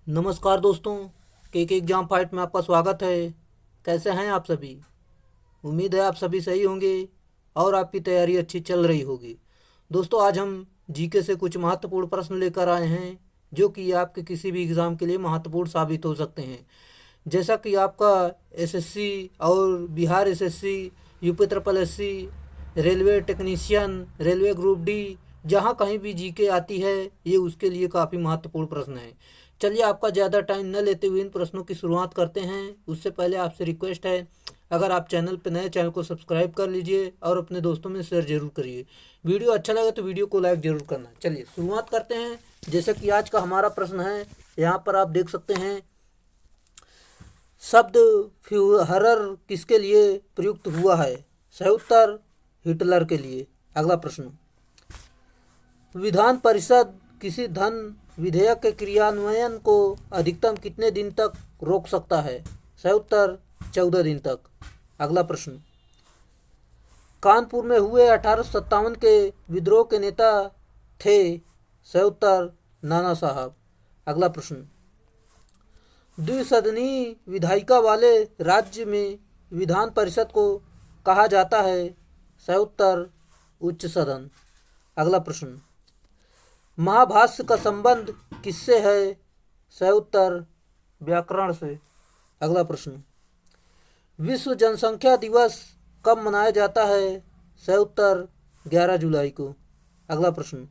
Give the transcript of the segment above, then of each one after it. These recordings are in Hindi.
नमस्कार दोस्तों, के एग्जाम फाइट में आपका स्वागत है। कैसे हैं आप सभी? उम्मीद है आप सभी सही होंगे और आपकी तैयारी अच्छी चल रही होगी। दोस्तों, आज हम जीके से कुछ महत्वपूर्ण प्रश्न लेकर आए हैं जो कि आपके किसी भी एग्ज़ाम के लिए महत्वपूर्ण साबित हो सकते हैं। जैसा कि आपका एसएससी और Bihar SSC, UP triple SC, railway technician, railway group D, जहाँ कहीं भी जीके आती है ये उसके लिए काफ़ी महत्वपूर्ण प्रश्न है। चलिए, आपका ज़्यादा टाइम न लेते हुए इन प्रश्नों की शुरुआत करते हैं। उससे पहले आपसे रिक्वेस्ट है, अगर आप चैनल पर नए, चैनल को सब्सक्राइब कर लीजिए और अपने दोस्तों में शेयर जरूर करिए। वीडियो अच्छा लगे तो वीडियो को लाइक जरूर करना। चलिए शुरुआत करते हैं। जैसे कि आज का हमारा प्रश्न है, यहाँ पर आप देख सकते हैं, शब्द फ्यूहरर किसके लिए प्रयुक्त हुआ है? सही उत्तर हिटलर के लिए। अगला प्रश्न, विधान परिषद किसी धन विधेयक के क्रियान्वयन को अधिकतम कितने दिन तक रोक सकता है? सही उत्तर 14 दिन तक। अगला प्रश्न, कानपुर में हुए 1857 के विद्रोह के नेता थे? सही उत्तर नाना साहब। अगला प्रश्न, द्विसदनीय विधायिका वाले राज्य में विधान परिषद को कहा जाता है? सही उत्तर उच्च सदन। अगला प्रश्न, महाभाष्य का संबंध किससे है? सही उत्तर व्याकरण से। अगला प्रश्न, विश्व जनसंख्या दिवस कब मनाया जाता है? सही उत्तर 11 जुलाई को। अगला प्रश्न,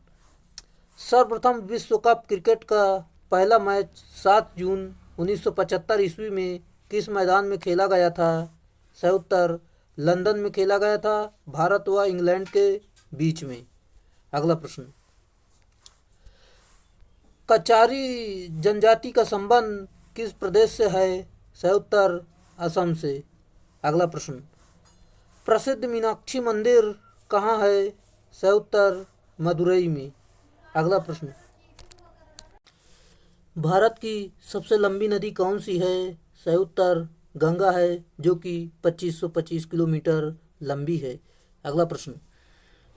सर्वप्रथम विश्व कप क्रिकेट का पहला मैच 7 जून 1975 ईस्वी में किस मैदान में खेला गया था? सही उत्तर लंदन में खेला गया था, भारत व इंग्लैंड के बीच में। अगला प्रश्न, कचारी जनजाति का संबंध किस प्रदेश से है? सही उत्तर असम से। अगला प्रश्न, प्रसिद्ध मीनाक्षी मंदिर कहाँ है? सही उत्तर मदुरई में। अगला प्रश्न, भारत की सबसे लंबी नदी कौन सी है? सही उत्तर गंगा है, जो कि 2525 किलोमीटर लंबी है। अगला प्रश्न,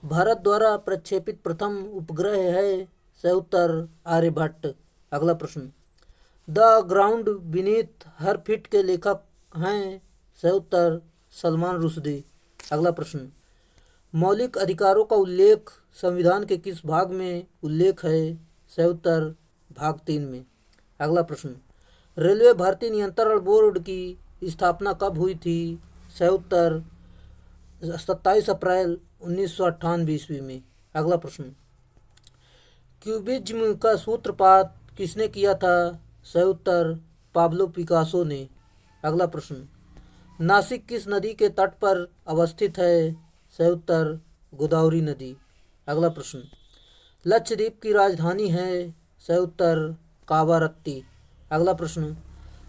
भारत द्वारा प्रक्षेपित प्रथम उपग्रह है? सही उत्तर आर्यभट्ट। अगला प्रश्न, the ground beneath her feet के लेखक हैं? सही उत्तर सलमान रुश्दी। अगला प्रश्न, मौलिक अधिकारों का उल्लेख संविधान के किस भाग में उल्लेख है? सही उत्तर भाग 3 में। अगला प्रश्न, रेलवे भर्ती नियंत्रण बोर्ड की स्थापना कब हुई थी? सही उत्तर 27 अप्रैल 1998 ईस्वी में। अगला प्रश्न, क्यूबिज्म का सूत्रपात किसने किया था? सही उत्तर पाब्लो पिकासो ने। अगला प्रश्न, नासिक किस नदी के तट पर अवस्थित है? सही उत्तर गोदावरी नदी। अगला प्रश्न, लक्षद्वीप की राजधानी है? सही उत्तर कावारत्ती। अगला प्रश्न,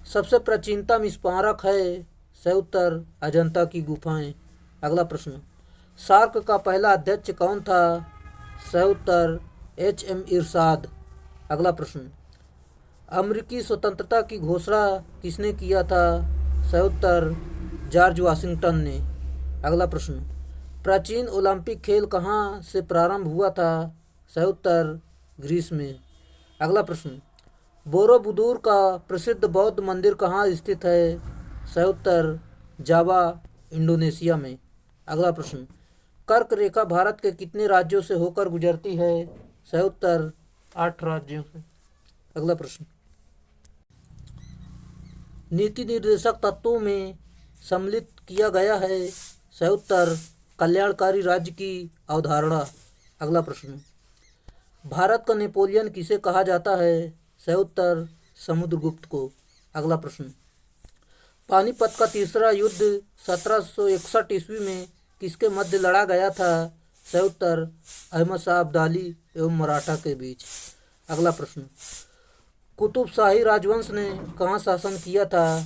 सबसे प्राचीनतम स्मारक है? सही उत्तर अजंता की गुफाएं। अगला प्रश्न, सार्क का पहला अध्यक्ष कौन था? सही उत्तर एच.एम. इरशाद। अगला प्रश्न, अमेरिकी स्वतंत्रता की घोषणा किसने किया था? सही उत्तर जॉर्ज वाशिंगटन ने। अगला प्रश्न, प्राचीन ओलंपिक खेल कहाँ से प्रारंभ हुआ था? सही उत्तर ग्रीस में। अगला प्रश्न, बोरोबुदूर का प्रसिद्ध बौद्ध मंदिर कहाँ स्थित है? सही उत्तर जावा, इंडोनेशिया में। अगला प्रश्न, कर्क रेखा भारत के कितने राज्यों से होकर गुजरती है? सही उत्तर 8 राज्यों से। अगला प्रश्न, नीति निर्देशक तत्वों में सम्मिलित किया गया है? सही उत्तर कल्याणकारी राज्य की अवधारणा। अगला प्रश्न, भारत का नेपोलियन किसे कहा जाता है? सही उत्तर समुद्रगुप्त को। अगला प्रश्न, पानीपत का तीसरा युद्ध 1761 ईस्वी में किसके मध्य लड़ा गया था? सही उत्तर अहमद शाह अब्दाली एवं मराठा के बीच। अगला प्रश्न, कुतुब शाही राजवंश ने कहाँ शासन किया था?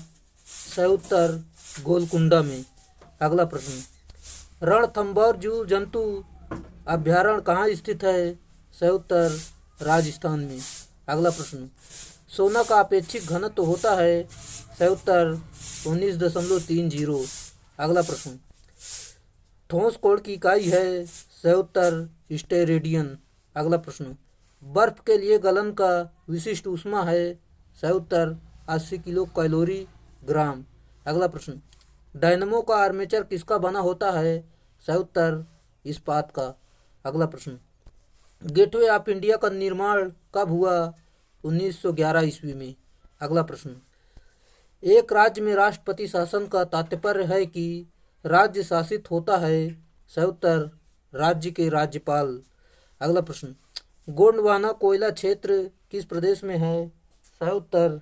सही उत्तर गोलकुंडा में। अगला प्रश्न, रणथंभौर जीव जंतु अभ्यारण्य कहाँ स्थित है? सही उत्तर राजस्थान में। अगला प्रश्न, सोना का अपेक्षित घनत्व होता है? सही उत्तर 19.30। अगला प्रश्न, ठोस कोण की इकाई है? सही उत्तर स्टेरेडियन। अगला प्रश्न, बर्फ के लिए गलन का विशिष्ट ऊष्मा है? सही उत्तर 80 किलो कैलोरी ग्राम। अगला प्रश्न, डायनमो का आर्मेचर किसका बना होता है? सही उत्तर इस्पात का। अगला प्रश्न, गेटवे ऑफ इंडिया का निर्माण कब हुआ? 1911 ईस्वी में। अगला प्रश्न, एक राज्य में राष्ट्रपति शासन का तात्पर्य है कि राज्य शासित होता है। सही उत्तर राज्य के राज्यपाल। अगला प्रश्न, गोंडवाना कोयला क्षेत्र किस प्रदेश में है? सही उत्तर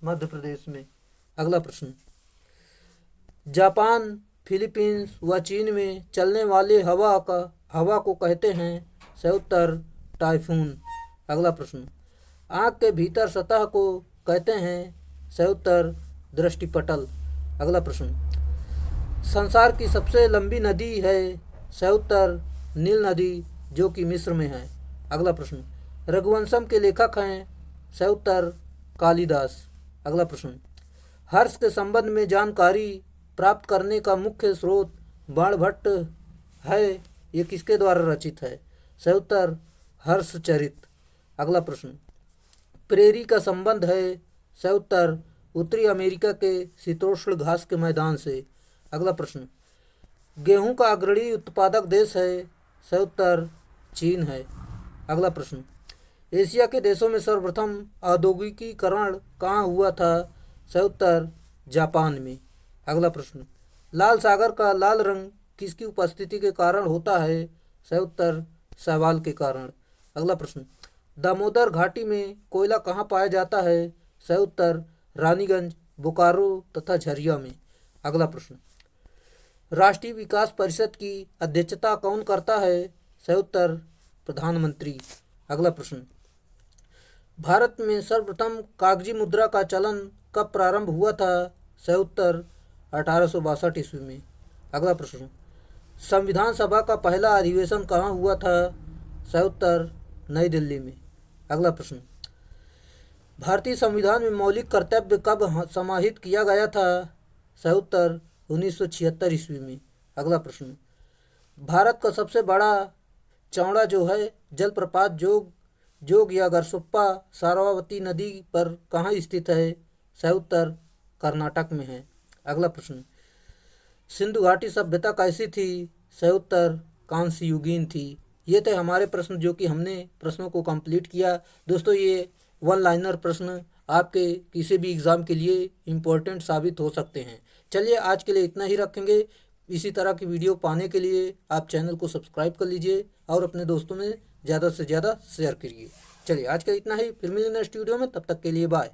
मध्य प्रदेश में। अगला प्रश्न, जापान, फिलीपींस व चीन में चलने वाले हवा को कहते हैं। सही उत्तर टाइफून। अगला प्रश्न, आँख के भीतर सतह को कहते हैं। सही उत्तर दृष्टिपटल। अगला प्रश्न, संसार की सबसे लंबी नदी है। सही उत्तर नील नदी जो कि मिस्र में है। अगला प्रश्न, रघुवंशम के लेखक हैं। सही उत्तर कालिदास। अगला प्रश्न, हर्ष के संबंध में जानकारी प्राप्त करने का मुख्य स्रोत बाणभट्ट है, ये किसके द्वारा रचित है? सही उत्तर हर्षचरित। अगला प्रश्न, प्रेरी का संबंध है। सही उत्तर उत्तरी अमेरिका के शीतोष्ण घास के मैदान से। अगला प्रश्न, गेहूं का अग्रणी उत्पादक देश है। सही उत्तर चीन है। अगला प्रश्न, एशिया के देशों में सर्वप्रथम औद्योगिकीकरण कहाँ हुआ था? सही उत्तर जापान में। अगला प्रश्न, लाल सागर का लाल रंग किसकी उपस्थिति के कारण होता है? सही उत्तर शैवाल के कारण। अगला प्रश्न, दामोदर घाटी में कोयला कहाँ पाया जाता है? सही उत्तर रानीगंज, बोकारो तथा झरिया में। अगला प्रश्न, राष्ट्रीय विकास परिषद की अध्यक्षता कौन करता है? सही उत्तर प्रधानमंत्री। अगला प्रश्न, भारत में सर्वप्रथम कागजी मुद्रा का चलन कब प्रारंभ हुआ था? सही उत्तर 1862 ईस्वी में। अगला प्रश्न, संविधान सभा का पहला अधिवेशन कहाँ हुआ था? सही उत्तर नई दिल्ली में। अगला प्रश्न, भारतीय संविधान में मौलिक कर्तव्य कब समाहित किया गया था? सही उत्तर 1976 ईस्वी में। अगला प्रश्न, भारत का सबसे बड़ा चौड़ा जो है जलप्रपात जोग या गरसुप्पा सारावती नदी पर कहाँ स्थित है? सही उत्तर कर्नाटक में है। अगला प्रश्न, सिंधु घाटी सभ्यता कैसी थी? सही उत्तर कांस्य युगीन थी। ये थे हमारे प्रश्न जो कि हमने प्रश्नों को कंप्लीट किया। दोस्तों, ये वन लाइनर प्रश्न आपके किसी भी एग्ज़ाम के लिए इम्पोर्टेंट साबित हो सकते हैं। चलिए आज के लिए इतना ही रखेंगे। इसी तरह की वीडियो पाने के लिए आप चैनल को सब्सक्राइब कर लीजिए और अपने दोस्तों में ज़्यादा से ज़्यादा शेयर करिए। चलिए आज के इतना ही, फिर मिलेंगे नेक्स्ट वीडियो में। तब तक के लिए बाय।